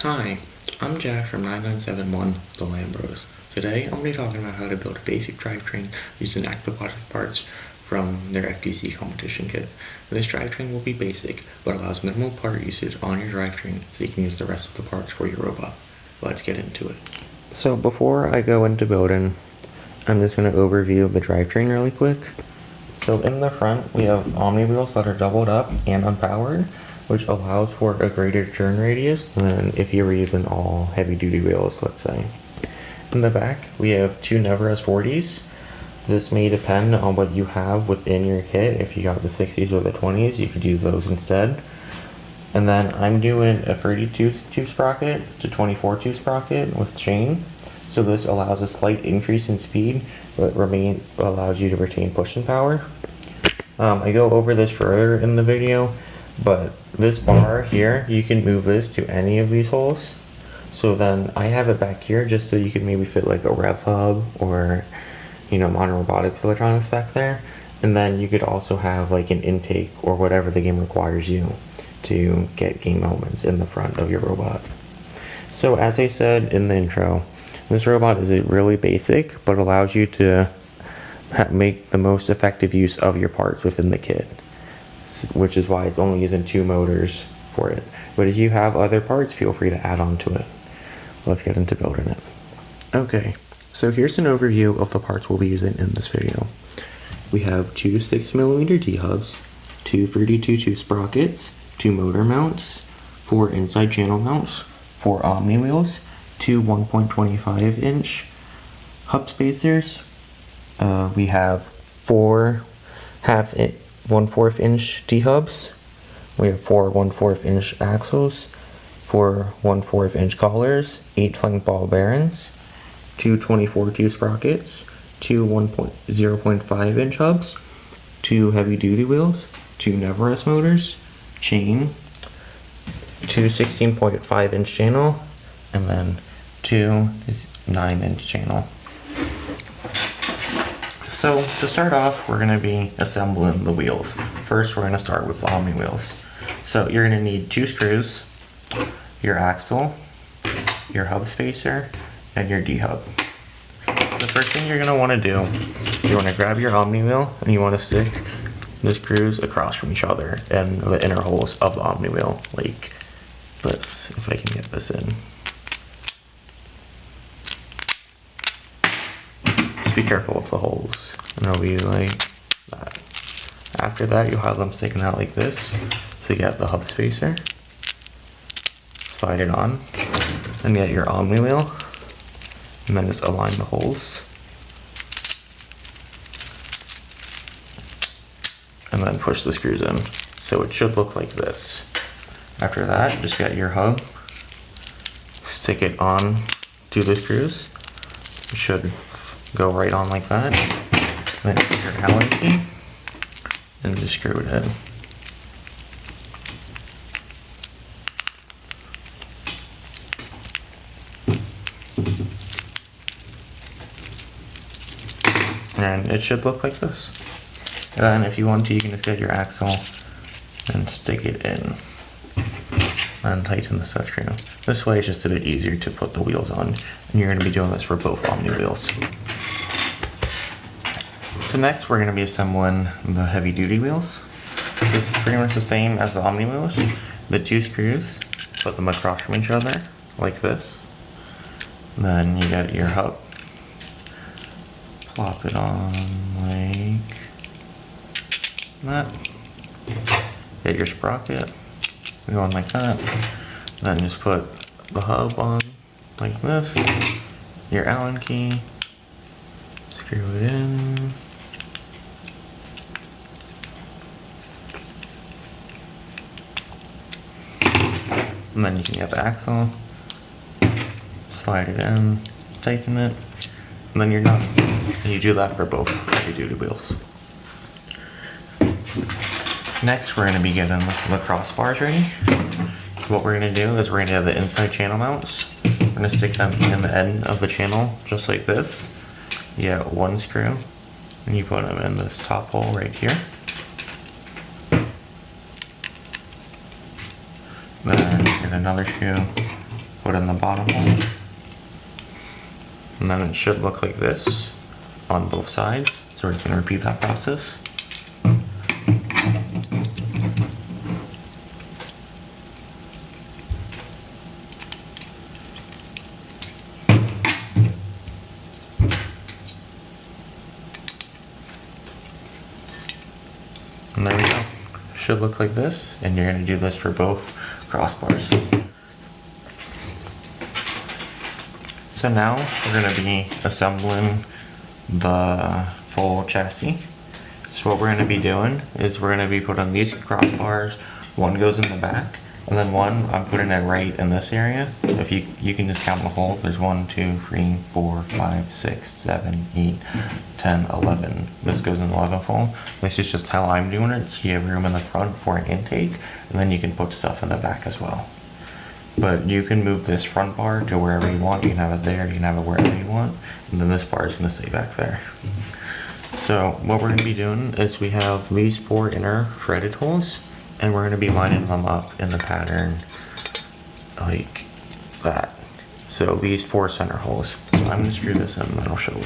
Hi, I'm Jack from 9971, the LANbros. Today, I'm going to be talking about how to build a basic drivetrain using Actobotics parts from their FTC competition kit. This drivetrain will be basic, but allows minimal part usage on your drivetrain so you can use the rest of the parts for your robot. Let's get into it. So before I go into building, I'm just going to overview the drivetrain really quick. So in the front, we have Omni wheels that are doubled up and unpowered, which allows for a greater turn radius than if you were using all heavy duty wheels, let's say. In the back, we have two Never S40s. This may depend on what you have within your kit. If you got the 60s or the 20s, you could use those instead. And then I'm doing a 32 tooth sprocket to 24 tooth sprocket with chain. So this allows a slight increase in speed, but allows you to retain pushing power. I go over this further in the video, but this bar here, you can move this to any of these holes. So then I have it back here just so you can maybe fit like a rev hub or, modern robotics electronics back there. And then you could also have like an intake or whatever the game requires you to get game elements in the front of your robot. So as I said in the intro, this robot is really basic, but allows you to make the most effective use of your parts within the kit, which is why it's only using 2 motors for it. But if you have other parts, feel free to add on to it. Let's get into building it. Okay, so here's an overview of the parts we'll be using in this video. We have 2 6mm D-hubs, 2 32 tooth sprockets, 2 motor mounts, 4 inside channel mounts, 4 Omni wheels, 2 1.25 inch hub spacers. We have 4 1/4 inch D-hubs. We have 4 1/4 inch axles, 4 1/4 inch collars, 8 flank ball bearings, 2 24 tooth sprockets, 2 0.5 inch hubs, 2 heavy duty wheels, 2 Never S motors, chain, 2 16.5 inch channel, and then 2 9 inch channel. So to start off, we're going to be assembling the wheels. First, we're going to start with the Omni wheels. So you're going to need 2 screws, your axle, your hub spacer, and your D-hub. The first thing you're going to want to do, you want to grab your Omni wheel and you want to stick the screws across from each other and the inner holes of the Omni wheel, like this, if I can get this in. Be careful with the holes, and it'll be like that. After that, you'll have them sticking out like this, so you get the hub spacer, slide it on, then get your Omni wheel, and then just align the holes, and then push the screws in. So it should look like this. After that, just get your hub, stick it on to the screws. It should go right on like that. Then take your Allen key and just screw it in. And it should look like this. And if you want to, you can just get your axle and stick it in and tighten the set screw. This way it's just a bit easier to put the wheels on, and you're going to be doing this for both Omni wheels. So next we're going to be assembling the heavy duty wheels. So this is pretty much the same as the Omni wheels. The 2 screws, put them across from each other like this. Then you get your hub, plop it on like that. Get your sprocket, go on like that. Then just put the hub on like this. Your Allen key, screw it in. And then you can get the axle, slide it in, tighten it, and then you're done. And you do that for both heavy duty wheels. Next, we're going to be getting the crossbars ready. So what we're going to do is we're going to have the inside channel mounts. We're going to stick them in the end of the channel, just like this. You get 1 screw, and you put them in this top hole right here. Then get another screw, put in the bottom hole. And then it should look like this on both sides. So we're just going to repeat that process. And there we go. Should look like this, and you're going to do this for both crossbars. So now we're going to be assembling the full chassis. So what we're going to be doing is we're going to be putting these crossbars. One goes in the back, and then one I'm putting it right in this area. So if you can just count the holes. There's 1, 2, 3, 4, 5, 6, 7, 8, 10, 11. This goes in the 11th hole. This is just how I'm doing it. So you have room in the front for an intake, and then you can put stuff in the back as well. But you can move this front bar to wherever you want. You can have it there, you can have it wherever you want. And then this bar is going to stay back there. So what we're going to be doing is we have these 4 inner threaded holes, and we're going to be lining them up in the pattern like that. So these 4 center holes. So I'm going to screw this in and then I'll show you.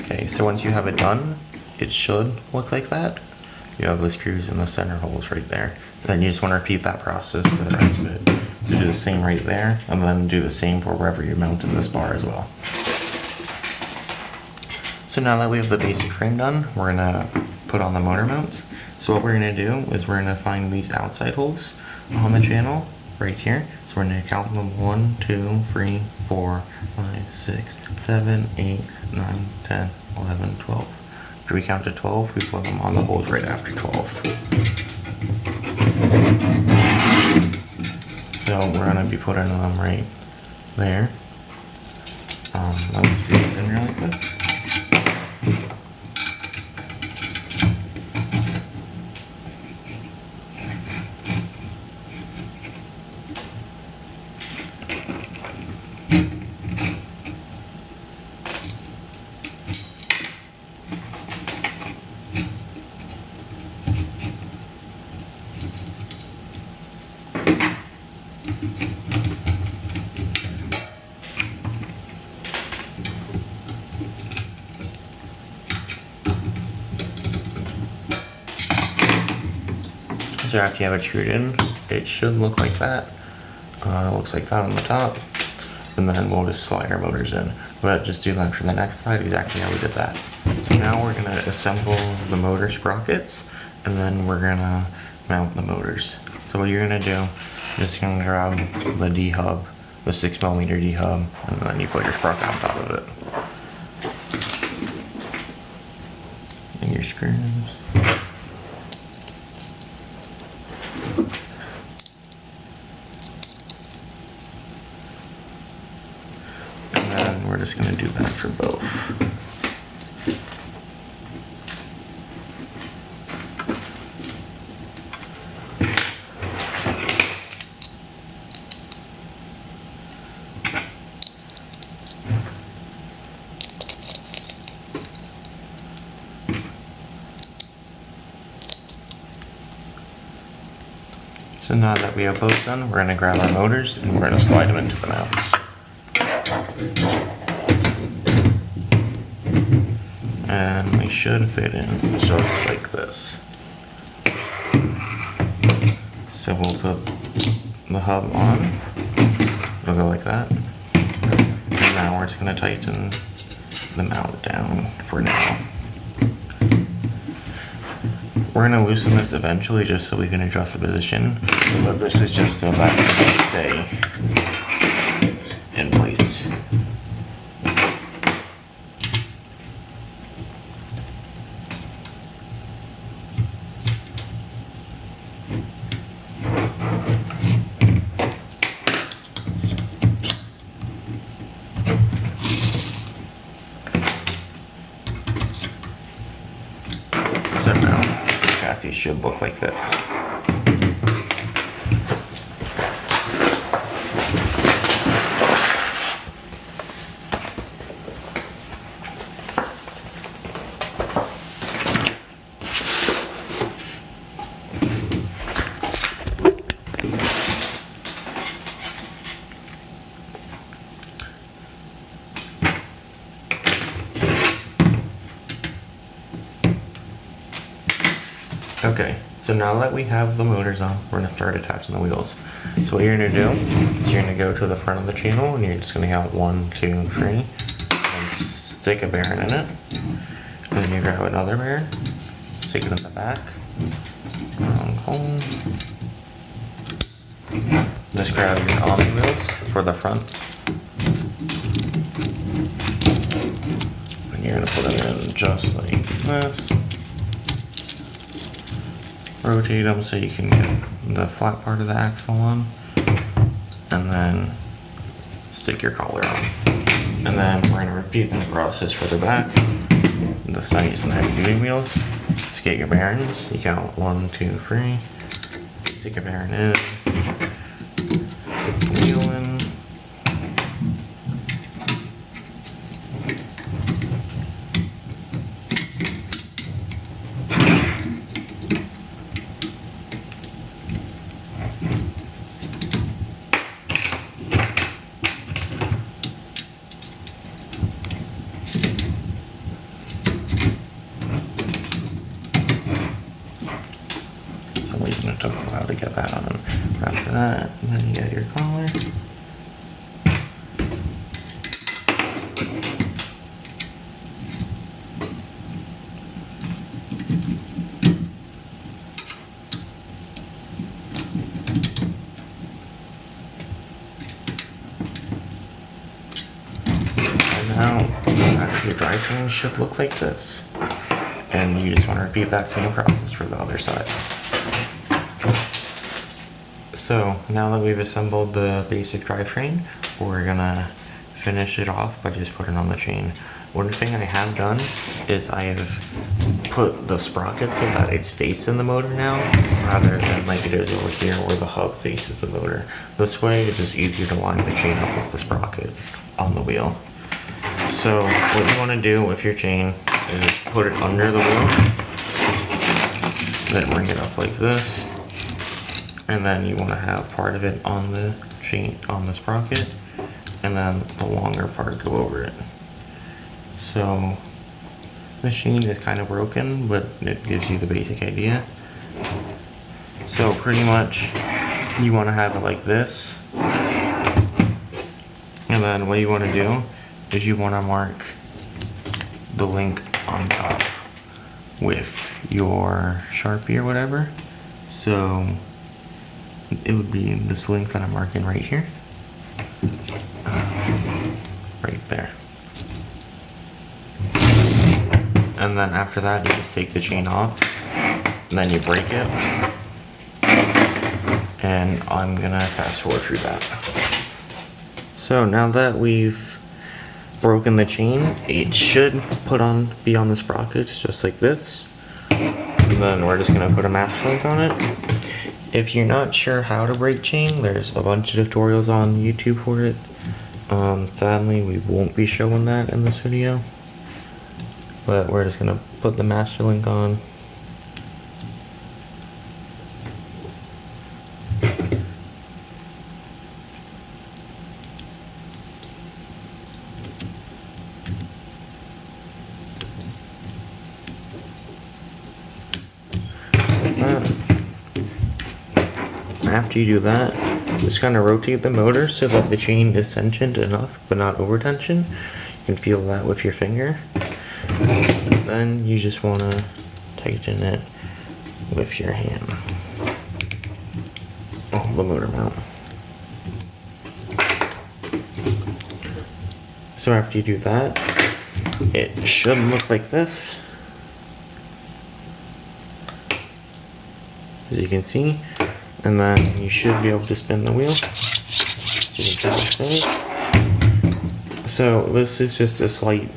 Okay, so once you have it done, it should look like that. You have the screws in the center holes right there. And then you just want to repeat that process for the rest of it. So do the same right there, and then do the same for wherever you're mounting this bar as well. So now that we have the basic frame done, we're gonna put on the motor mounts. So what we're gonna do is we're gonna find these outside holes on the channel right here. So we're gonna count them 1, 2, 3, 4, 5, 6, 7, 8, 9, 10, 11, 12. After we count to 12, we put them on the holes right after 12. So we're gonna be putting them right there. Let's do it in really quick. So after you have it screwed in, it should look like that. It looks like that on the top. And then we'll just slide our motors in. But just do that for the next slide, exactly how we did that. So now we're gonna assemble the motor sprockets, and then we're gonna mount the motors. So what you're gonna do, you're just gonna grab the D-hub, the 6mm D-hub, and then you put your sprocket on top of it. And your screws. And we're just going to do that for both. So So now that we have both done, we're going to grab our motors and we're going to slide them into the mounts. And they should fit in just like this. So we'll put the hub on. It'll go like that. And now we're just going to tighten the mount down for now. We're going to loosen this eventually just so we can adjust the position, but this is just so that it can stay in place. So now the chassis should look like this. Okay, so now that we have the motors on, we're going to start attaching the wheels. So what you're going to do is you're going to go to the front of the channel and you're just going to count 1, 2, 3 and stick a bearing in it. And then you grab another bearing, stick it in the back, home. Just grab your omni wheels for the front. And you're going to put them in just like this. Rotate them so you can get the flat part of the axle on, and then stick your collar on. And then we're going to repeat that process for the back, the sides and heavy duty wheels. Just get your bearings, you count 1, 2, 3, stick a bearing in, stick the wheel in. It took a while to get that on. After that, and then you get your collar. And now the side of your drivetrain should look like this. And you just want to repeat that same process for the other side. So now that we've assembled the basic drivetrain, we're gonna finish it off by just putting on the chain. One thing I have done is I have put the sprocket so that it's facing the motor now, rather than like it is over here where the hub faces the motor. This way it's just easier to line the chain up with the sprocket on the wheel. So what you want to do with your chain is just put it under the wheel, then bring it up like this. And then you want to have part of it on the chain, on the sprocket, and then the longer part go over it. So the chain is kind of broken, but it gives you the basic idea. So pretty much you want to have it like this. And then what you want to do is you want to mark the link on top with your Sharpie or whatever. So it would be this link that I'm marking right here. Right there. And then after that, you just take the chain off, and then you break it. And I'm gonna fast forward through that. So now that we've broken the chain, it should be on the sprockets just like this. And then we're just gonna put a master link on it. If you're not sure how to break chain, there's a bunch of tutorials on YouTube for it. Sadly, we won't be showing that in this video. But we're just gonna put the master link on. After you do that, just kind of rotate the motor so that the chain is tensioned enough, but not over tension. You can feel that with your finger. Then you just want to tighten it with your hand. Oh, the motor mount. So after you do that, it should look like this. As you can see. And then you should be able to spin the wheel. So this is just a slight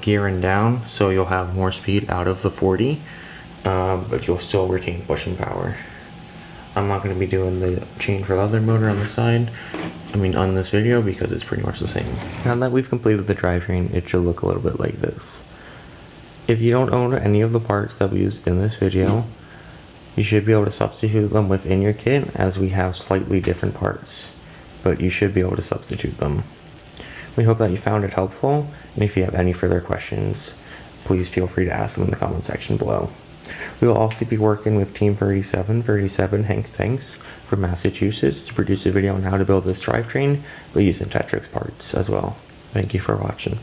gearing down, so you'll have more speed out of the 40, but you'll still retain pushing power. I'm not going to be doing the chain for leather motor on the side, on this video, because it's pretty much the same. Now that we've completed the drivetrain, it should look a little bit like this. If you don't own any of the parts that we used in this video, you should be able to substitute them within your kit, as we have slightly different parts, but you should be able to substitute them. We hope that you found it helpful, and if you have any further questions, please feel free to ask them in the comment section below. We will also be working with Team 37 Hanks Tanks from Massachusetts to produce a video on how to build this drivetrain by using Tetrix parts as well. Thank you for watching.